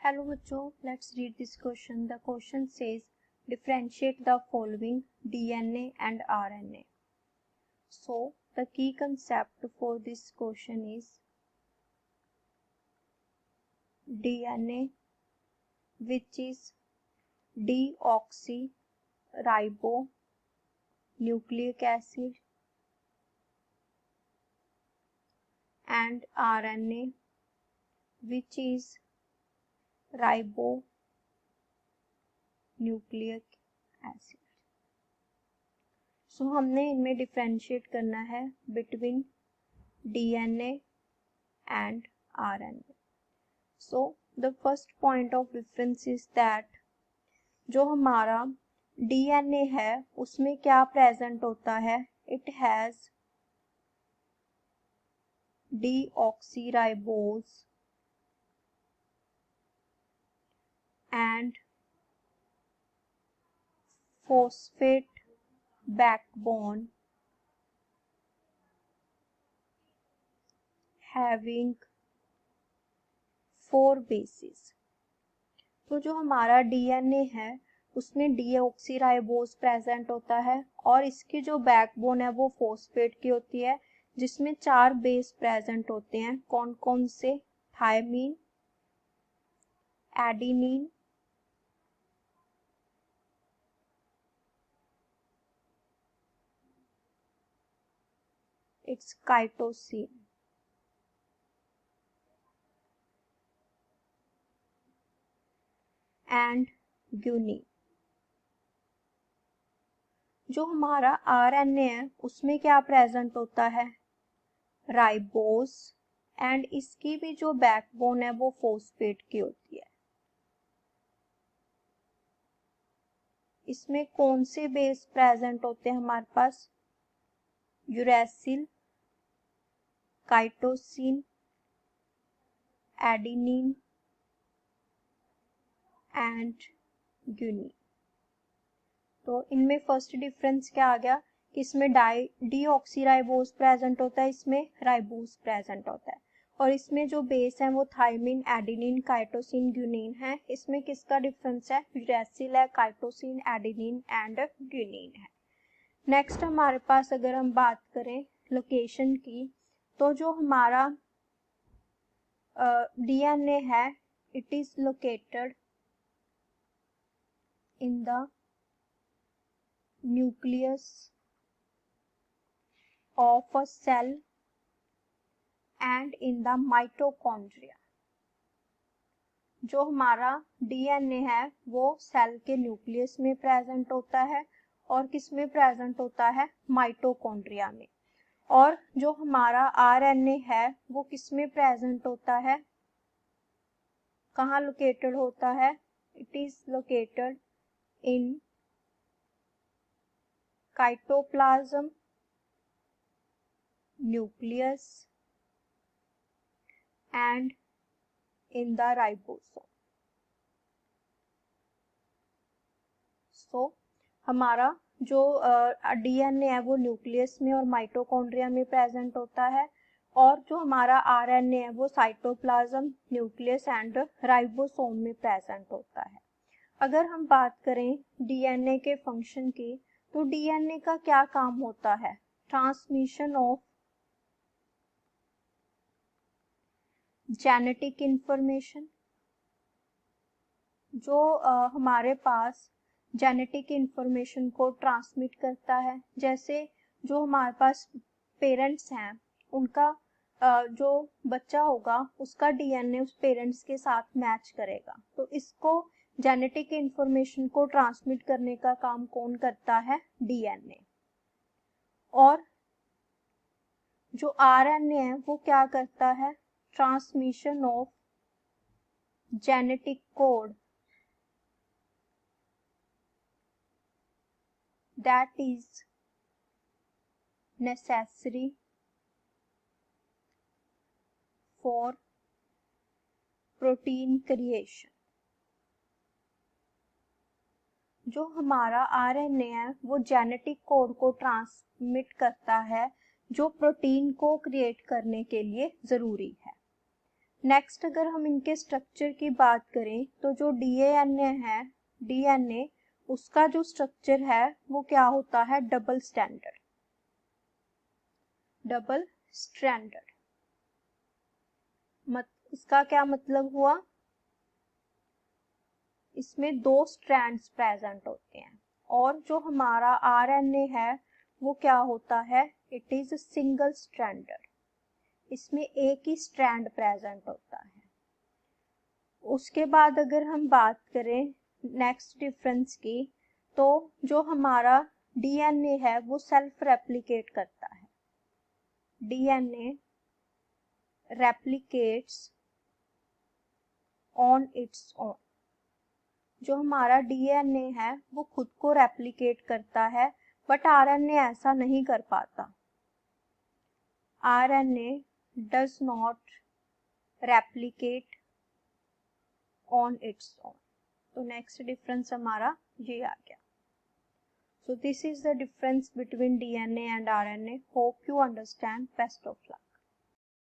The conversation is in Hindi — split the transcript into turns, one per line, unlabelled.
Hello बच्चों, let's read this question. The question says differentiate the following DNA and RNA. So the key concept for this question is DNA, which is deoxyribonucleic acid, and RNA, which is ribonucleic acid. सो हमने इनमें डिफरेंशिएट करना है between DNA and RNA. So the first point of difference is that जो हमारा DNA है उसमें क्या प्रेजेंट होता है, it has deoxyribose and phosphate backbone having 4 bases. तो जो हमारा DNA है उसमें डीऑक्सीराइबोस प्रेजेंट होता है और इसकी जो बैकबोन है वो फॉस्फेट की होती है, जिसमें 4 बेस प्रेजेंट होते हैं. कौन कौन से? Thymine, adenine, it's cytosine, and guanine. जो हमारा RNA है उसमें क्या प्रेजेंट होता है? राइबोस, एंड इसकी भी जो बैकबोन है वो फॉस्फेट की होती है. इसमें कौन से बेस प्रेजेंट होते हैं हमारे पास? Uracil, cytosine, adenine and guanine. तो इनमें फर्स्ट डिफरेंस क्या आ गया कि इसमें डीऑक्सीराइबोस प्रेजेंट होता है, इसमें राइबोस प्रेजेंट होता है. और इसमें जो बेस है वो थायमीन, एडिनिन, काइटोसिन, ग्यूनिन है. इसमें किसका डिफरेंस है? यूरेसिल है, काइटोसिन, एडिनिन एंड ग्यूनिन है. नेक्स्ट हमारे पास अगर हम बात करें लोकेशन की, तो जो हमारा DNA है it is located in the nucleus of a cell and in the mitochondria. जो हमारा DNA है वो सेल के न्यूक्लियस में प्रेजेंट होता है और किस में प्रेजेंट होता है? माइटोकॉन्ड्रिया में. और जो हमारा RNA है वो किस में प्रेजेंट होता है? कहाँ लोकेटेड होता है? It is located in cytoplasm, nucleus and in the ribosome. So हमारा जो DNA है वो न्यूक्लियस में और माइटोकॉन्ड्रिया में प्रेजेंट होता है और जो हमारा RNA है वो साइटोप्लाज्म, न्यूक्लियस एंड राइबोसोम में प्रेजेंट होता है. अगर हम बात करें DNA के फंक्शन की, तो DNA का क्या काम होता है? Transmission of genetic information. जो हमारे पास जेनेटिक इंफॉर्मेशन को ट्रांसमिट करता है, जैसे जो हमारे पास पेरेंट्स हैं उनका जो बच्चा होगा उसका DNA उस पेरेंट्स के साथ मैच करेगा, तो इसको जेनेटिक इंफॉर्मेशन को ट्रांसमिट करने का काम कौन करता है? DNA. और जो RNA है वो क्या करता है? Transmission of genetic code that is necessary for protein creation. जो हमारा RNA है वो जेनेटिक कोड को ट्रांसमिट करता है जो प्रोटीन को क्रिएट करने के लिए जरूरी है. नेक्स्ट अगर हम इनके स्ट्रक्चर की बात करें तो जो डीएनए है, डीएनए उसका जो स्ट्रक्चर है वो क्या होता है, डबल स्टैंडर्ड, डबल स्ट्रैंडर्ड। इसका क्या मतलब हुआ, इसमें 2 स्ट्रैंड्स प्रेजेंट होते हैं। और जो हमारा आरएनए है वो क्या होता है, इट इज सिंगल स्ट्रैंडर्ड, इसमें एक ही स्ट्रैंड प्रेजेंट होता है। उसके बाद अगर हम बात करें नेक्स्ट डिफरेंस की, तो जो हमारा डीएनए है वो सेल्फ रेप्लिकेट करता है, DNA replicates on its own. जो हमारा डीएनए है वो खुद को रेप्लिकेट करता है, बट आरएनए ऐसा नहीं कर पाता, RNA does not replicate on its own. तो नेक्स्ट डिफरेंस हमारा ये आ गया। So this is the difference between DNA and RNA. Hope you understand. Best of luck.